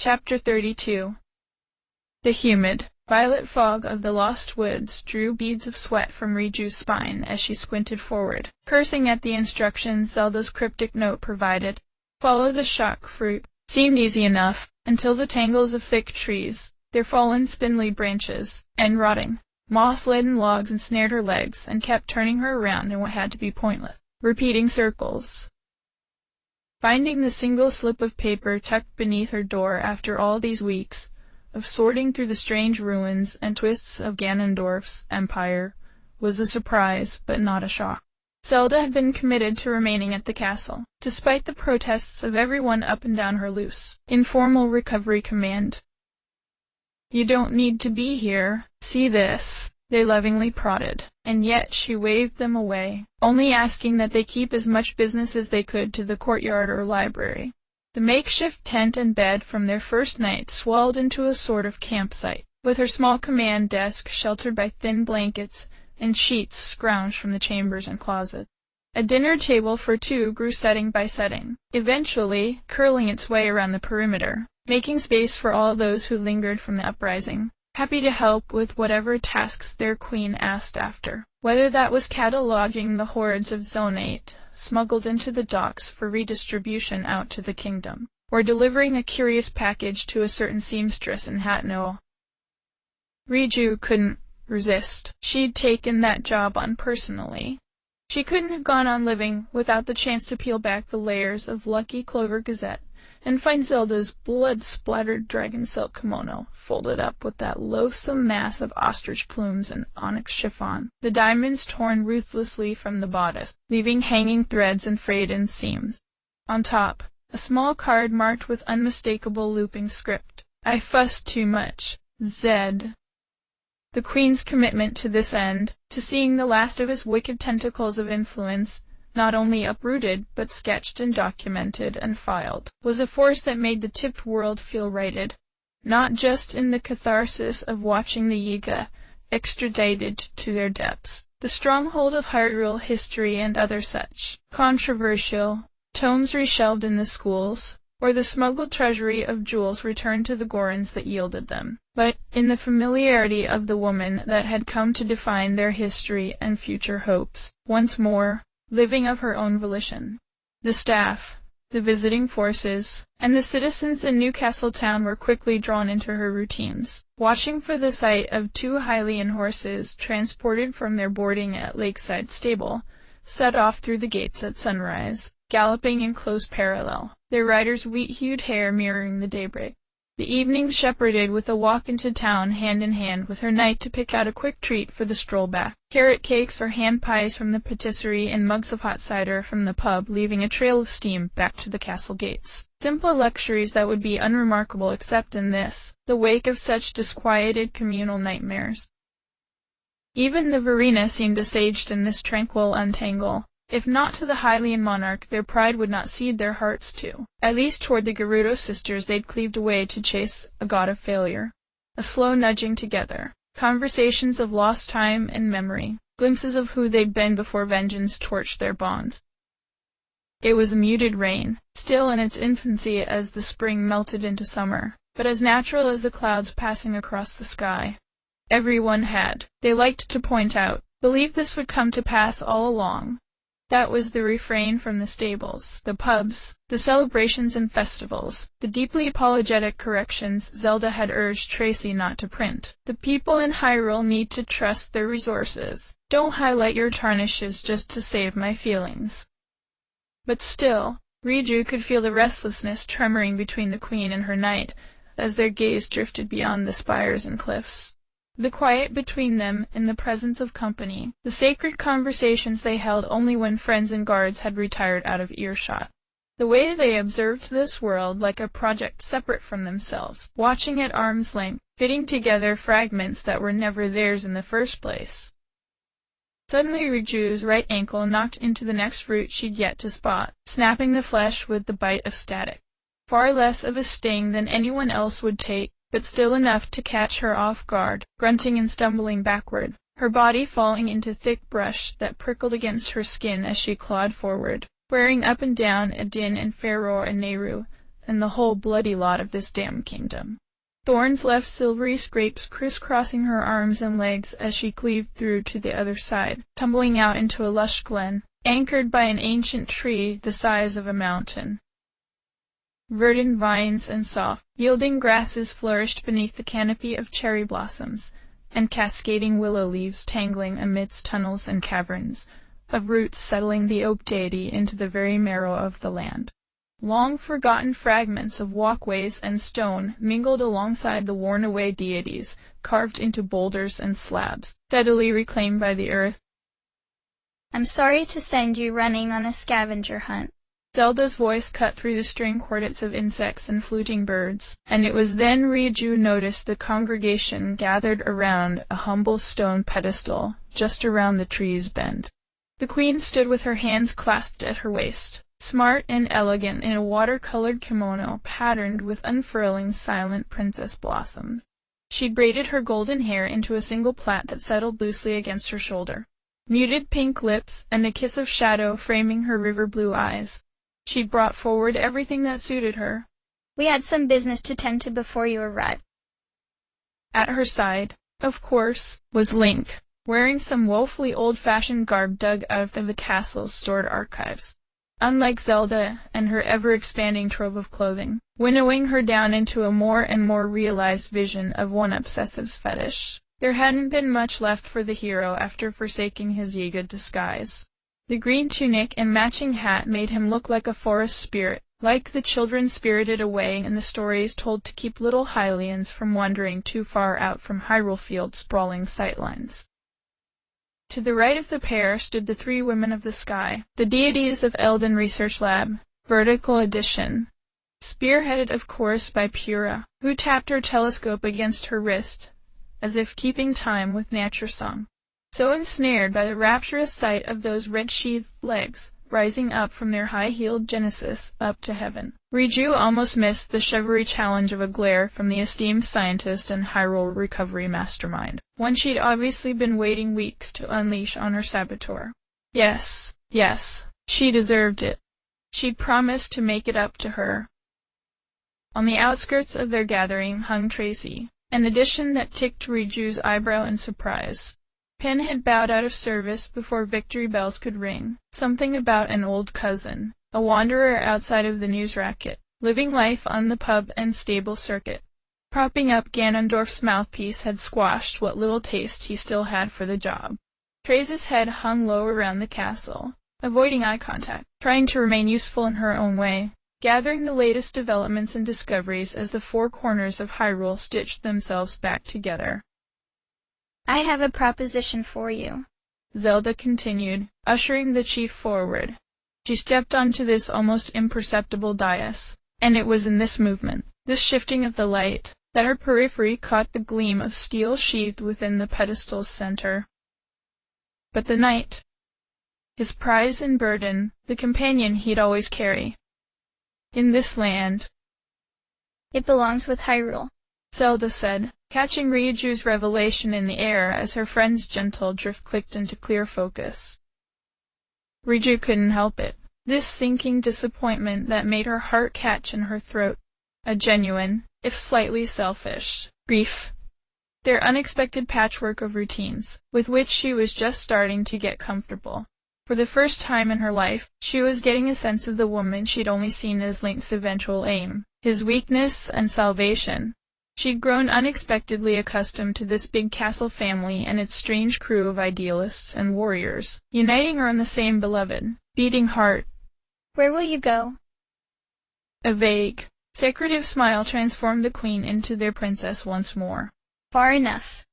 Chapter 32. The humid, violet fog of the lost woods drew beads of sweat from Riju's spine as she squinted forward, cursing at the instructions Zelda's cryptic note provided. Follow the shock fruit. Seemed easy enough, until the tangles of thick trees, their fallen spindly branches, and rotting, moss-laden logs ensnared her legs and kept turning her around in what had to be pointless, repeating circles. Finding the single slip of paper tucked beneath her door after all these weeks of sorting through the strange ruins and twists of Ganondorf's empire was a surprise, but not a shock. Zelda had been committed to remaining at the castle, despite the protests of everyone up and down her loose, informal recovery command. "You don't need to be here. See this," they lovingly prodded, and yet she waved them away, only asking that they keep as much business as they could to the courtyard or library. The makeshift tent and bed from their first night swelled into a sort of campsite, with her small command desk sheltered by thin blankets and sheets scrounged from the chambers and closets. A dinner table for two grew setting by setting, eventually curling its way around the perimeter, making space for all those who lingered from the uprising, happy to help with whatever tasks their queen asked after, whether that was cataloging the hordes of zonate smuggled into the docks for redistribution out to the kingdom, or delivering a curious package to a certain seamstress in Hatno. Riju couldn't resist. She'd taken that job on personally. She couldn't have gone on living without the chance to peel back the layers of Lucky Clover Gazette and find Zelda's blood-splattered dragon silk kimono, folded up with that loathsome mass of ostrich plumes and onyx chiffon, the diamonds torn ruthlessly from the bodice, leaving hanging threads and frayed seams. On top, a small card marked with unmistakable looping script. "I fussed too much. Zed." The queen's commitment to this end, to seeing the last of his wicked tentacles of influence, not only uprooted, but sketched and documented and filed, was a force that made the tipped world feel righted, not just in the catharsis of watching the Yiga extradited to their depths, the stronghold of Hyrule history and other such controversial tomes reshelved in the schools, or the smuggled treasury of jewels returned to the Gorons that yielded them, but in the familiarity of the woman that had come to define their history and future hopes, once more living of her own volition. The staff, the visiting forces, and the citizens in Newcastle town were quickly drawn into her routines, watching for the sight of two Hylian horses transported from their boarding at Lakeside Stable, set off through the gates at sunrise, galloping in close parallel, their riders' wheat-hued hair mirroring the daybreak. The evenings shepherded with a walk into town hand in hand with her night to pick out a quick treat for the stroll back. Carrot cakes or hand pies from the patisserie and mugs of hot cider from the pub, leaving a trail of steam back to the castle gates. Simple luxuries that would be unremarkable except in this, the wake of such disquieted communal nightmares. Even the Verena seemed assuaged in this tranquil untangle. If not to the Hylian monarch, their pride would not cede their hearts to. At least toward the Gerudo sisters they'd cleaved away to chase a god of failure. A slow nudging together. Conversations of lost time and memory. Glimpses of who they'd been before vengeance torched their bonds. It was a muted rain, still in its infancy as the spring melted into summer, but as natural as the clouds passing across the sky. Everyone had, they liked to point out, believed this would come to pass all along. That was the refrain from the stables, the pubs, the celebrations and festivals, the deeply apologetic corrections Zelda had urged Tracy not to print. The people in Hyrule need to trust their resources. Don't highlight your tarnishes just to save my feelings. But still, Riju could feel the restlessness tremoring between the queen and her knight, as their gaze drifted beyond the spires and cliffs. The quiet between them in the presence of company, the sacred conversations they held only when friends and guards had retired out of earshot. The way they observed this world like a project separate from themselves, watching at arm's length, fitting together fragments that were never theirs in the first place. Suddenly Riju's right ankle knocked into the next root she'd yet to spot, snapping the flesh with the bite of static. Far less of a sting than anyone else would take, but still enough to catch her off guard, grunting and stumbling backward, her body falling into thick brush that prickled against her skin as she clawed forward, wearing up and down Adin and Faroe and Nehru, and the whole bloody lot of this damned kingdom. Thorns left silvery scrapes crisscrossing her arms and legs as she cleaved through to the other side, tumbling out into a lush glen, anchored by an ancient tree the size of a mountain. Verdant vines and soft, yielding grasses flourished beneath the canopy of cherry blossoms, and cascading willow leaves tangling amidst tunnels and caverns, of roots settling the oak deity into the very marrow of the land. Long-forgotten fragments of walkways and stone mingled alongside the worn-away deities, carved into boulders and slabs, steadily reclaimed by the earth. "I'm sorry to send you running on a scavenger hunt." Zelda's voice cut through the string quartets of insects and fluting birds, and it was then Ryuju noticed the congregation gathered around a humble stone pedestal just around the tree's bend. The queen stood with her hands clasped at her waist, smart and elegant in a water-colored kimono patterned with unfurling silent princess blossoms. She'd braided her golden hair into a single plait that settled loosely against her shoulder. Muted pink lips and a kiss of shadow framing her river-blue eyes. She'd brought forward everything that suited her. "We had some business to tend to before you arrived." At her side, of course, was Link, wearing some woefully old-fashioned garb dug out of the castle's stored archives. Unlike Zelda and her ever-expanding trove of clothing, winnowing her down into a more and more realized vision of one obsessive's fetish, there hadn't been much left for the hero after forsaking his Yiga disguise. The green tunic and matching hat made him look like a forest spirit, like the children spirited away in the stories told to keep little Hylians from wandering too far out from Hyrule Field's sprawling sightlines. To the right of the pair stood the three women of the sky, the deities of Elden Research Lab, Vertical Edition, spearheaded of course by Pura, who tapped her telescope against her wrist, as if keeping time with nature song. So ensnared by the rapturous sight of those red-sheathed legs, rising up from their high-heeled genesis up to heaven, Ryuju almost missed the chivalry challenge of a glare from the esteemed scientist and Hyrule recovery mastermind, one she'd obviously been waiting weeks to unleash on her saboteur. Yes, she deserved it. She'd promised to make it up to her. On the outskirts of their gathering hung Tracy, an addition that ticked Ryuju's eyebrow in surprise. Penn had bowed out of service before victory bells could ring, something about an old cousin, a wanderer outside of the news racket, living life on the pub and stable circuit. Propping up Ganondorf's mouthpiece had squashed what little taste he still had for the job. Trace's head hung low around the castle, avoiding eye contact, trying to remain useful in her own way, gathering the latest developments and discoveries as the four corners of Hyrule stitched themselves back together. "I have a proposition for you," Zelda continued, ushering the chief forward. She stepped onto this almost imperceptible dais, and it was in this movement, this shifting of the light, that her periphery caught the gleam of steel sheathed within the pedestal's center. But the knight, his prize and burden, the companion he'd always carry. In this land. "It belongs with Hyrule," Zelda said, catching Ryuju's revelation in the air as her friend's gentle drift clicked into clear focus. Ryuju couldn't help it. This sinking disappointment that made her heart catch in her throat. A genuine, if slightly selfish, grief. Their unexpected patchwork of routines, with which she was just starting to get comfortable. For the first time in her life, she was getting a sense of the woman she'd only seen as Link's eventual aim, his weakness and salvation. She'd grown unexpectedly accustomed to this big castle family and its strange crew of idealists and warriors, uniting her in the same beloved, beating heart. "Where will you go?" A vague, secretive smile transformed the queen into their princess once more. "Far enough."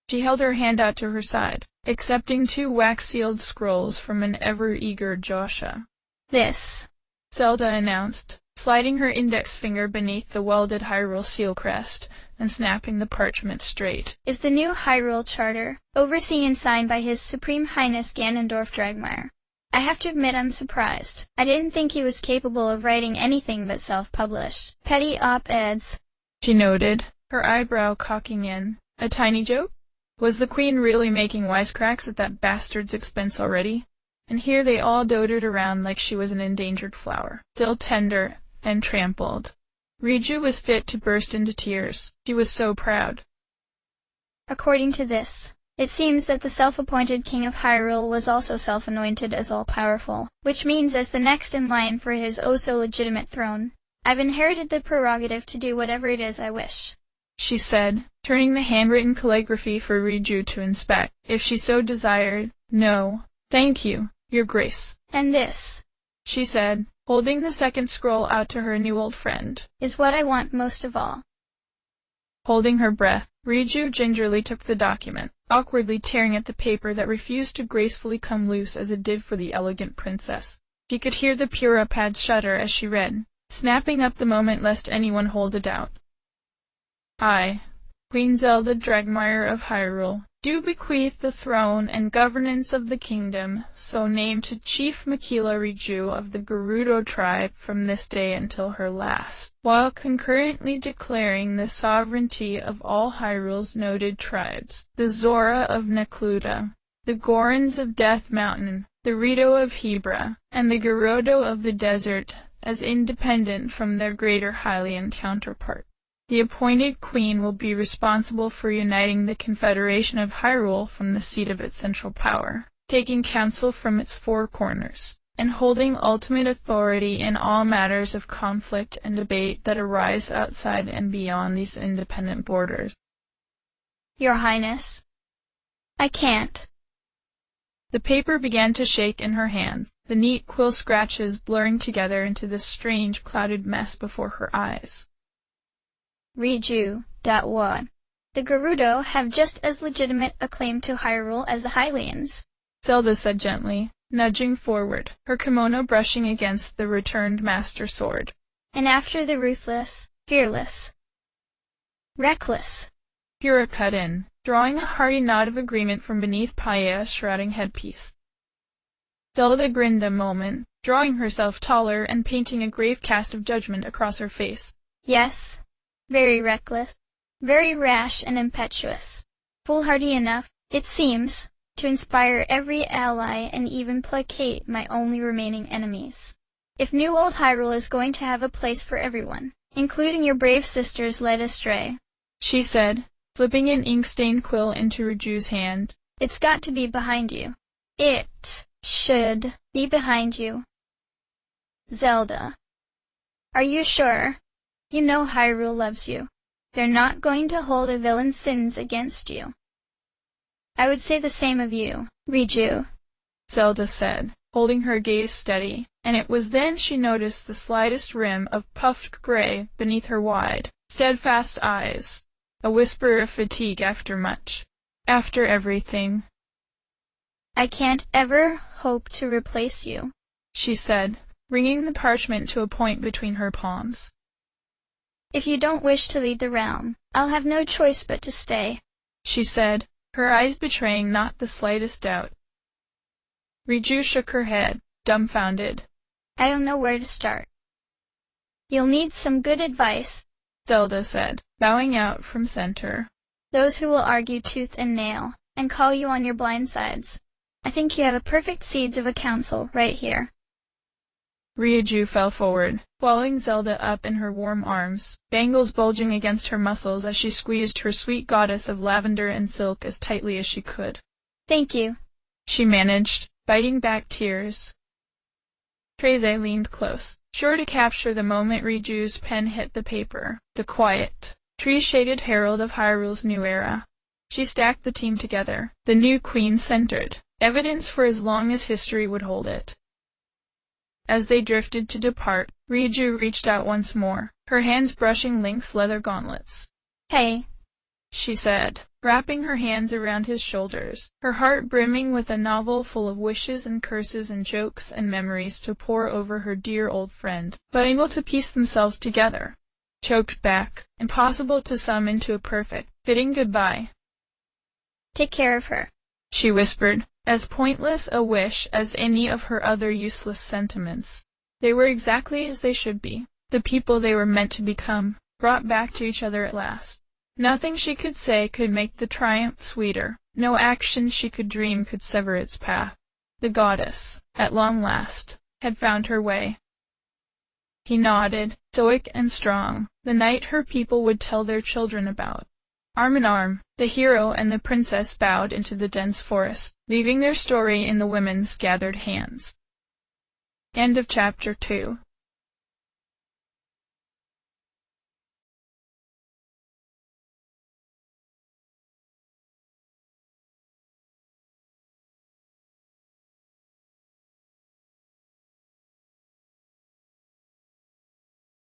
She held her hand out to her side, accepting 2 wax-sealed scrolls from an ever-eager Joshua. "This," Zelda announced, sliding her index finger beneath the welded Hyrule seal crest and snapping the parchment straight, "is the new Hyrule Charter, overseen and signed by His Supreme Highness Ganondorf Dragmire. I have to admit I'm surprised. I didn't think he was capable of writing anything but self-published, petty op-eds." She noted, her eyebrow cocking in. A tiny joke? Was the queen really making wisecracks at that bastard's expense already? And here they all doddered around like she was an endangered flower, still tender and trampled. Riju was fit to burst into tears. She was so proud. According to this, it seems that the self-appointed king of Hyrule was also self-anointed as all-powerful, which means as the next in line for his oh-so-legitimate throne, I've inherited the prerogative to do whatever it is I wish, she said, turning the handwritten calligraphy for Riju to inspect, if she so desired. No, thank you, your grace. And this, she said, holding the second scroll out to her new old friend, is what I want most of all. Holding her breath, Riju gingerly took the document, awkwardly tearing at the paper that refused to gracefully come loose as it did for the elegant princess. She could hear the Pura pad shudder as she read, snapping up the moment lest anyone hold a doubt. I, Queen Zelda Dragmire of Hyrule, do bequeath the throne and governance of the kingdom, so named to Chief Makila Riju of the Gerudo tribe from this day until her last, while concurrently declaring the sovereignty of all Hyrule's noted tribes, the Zora of Necluda, the Gorons of Death Mountain, the Rito of Hebra, and the Gerudo of the Desert, as independent from their greater Hylian counterpart. The appointed queen will be responsible for uniting the Confederation of Hyrule from the seat of its central power, taking counsel from its four corners, and holding ultimate authority in all matters of conflict and debate that arise outside and beyond these independent borders. Your Highness, I can't. The paper began to shake in her hands, the neat quill scratches blurring together into this strange clouded mess before her eyes. Riju, what? The Gerudo have just as legitimate a claim to Hyrule as the Hylians, Zelda said gently, nudging forward, her kimono brushing against the returned master sword. And after the ruthless, fearless, reckless, Pura cut in, drawing a hearty nod of agreement from beneath Paea's shrouding headpiece. Zelda grinned a moment, drawing herself taller and painting a grave cast of judgment across her face. Yes. Very reckless, very rash and impetuous, foolhardy enough, it seems, to inspire every ally and even placate my only remaining enemies. If New Old Hyrule is going to have a place for everyone, including your brave sisters led astray, she said, flipping an ink-stained quill into Riju's hand, it's got to be behind you. It should be behind you. Zelda. Are you sure? You know Hyrule loves you. They're not going to hold a villain's sins against you. I would say the same of you, Riju, Zelda said, holding her gaze steady, and it was then she noticed the slightest rim of puffed gray beneath her wide, steadfast eyes, a whisper of fatigue after much, after everything. I can't ever hope to replace you, she said, bringing the parchment to a point between her palms. If you don't wish to lead the realm, I'll have no choice but to stay, she said, her eyes betraying not the slightest doubt. Riju shook her head, dumbfounded. I don't know where to start. You'll need some good advice, Zelda said, bowing out from center. Those who will argue tooth and nail, and call you on your blind sides. I think you have a perfect seeds of a counsel right here. Riju fell forward, swallowing Zelda up in her warm arms, bangles bulging against her muscles as she squeezed her sweet goddess of lavender and silk as tightly as she could. Thank you, she managed, biting back tears. Treze leaned close, sure to capture the moment Riju's pen hit the paper, the quiet, tree-shaded herald of Hyrule's new era. She stacked the team together, the new queen centered, evidence for as long as history would hold it. As they drifted to depart, Riju reached out once more, her hands brushing Link's leather gauntlets. Hey, she said, wrapping her hands around his shoulders, her heart brimming with a novel full of wishes and curses and jokes and memories to pour over her dear old friend, but able to piece themselves together. Choked back, impossible to sum into a perfect, fitting goodbye. Take care of her, she whispered, as pointless a wish as any of her other useless sentiments. They were exactly as they should be, the people they were meant to become, brought back to each other at last. Nothing she could say could make the triumph sweeter, no action she could dream could sever its path. The goddess, at long last, had found her way. He nodded, stoic and strong, the knight her people would tell their children about. Arm in arm, the hero and the princess bowed into the dense forest, leaving their story in the women's gathered hands. End of chapter 2.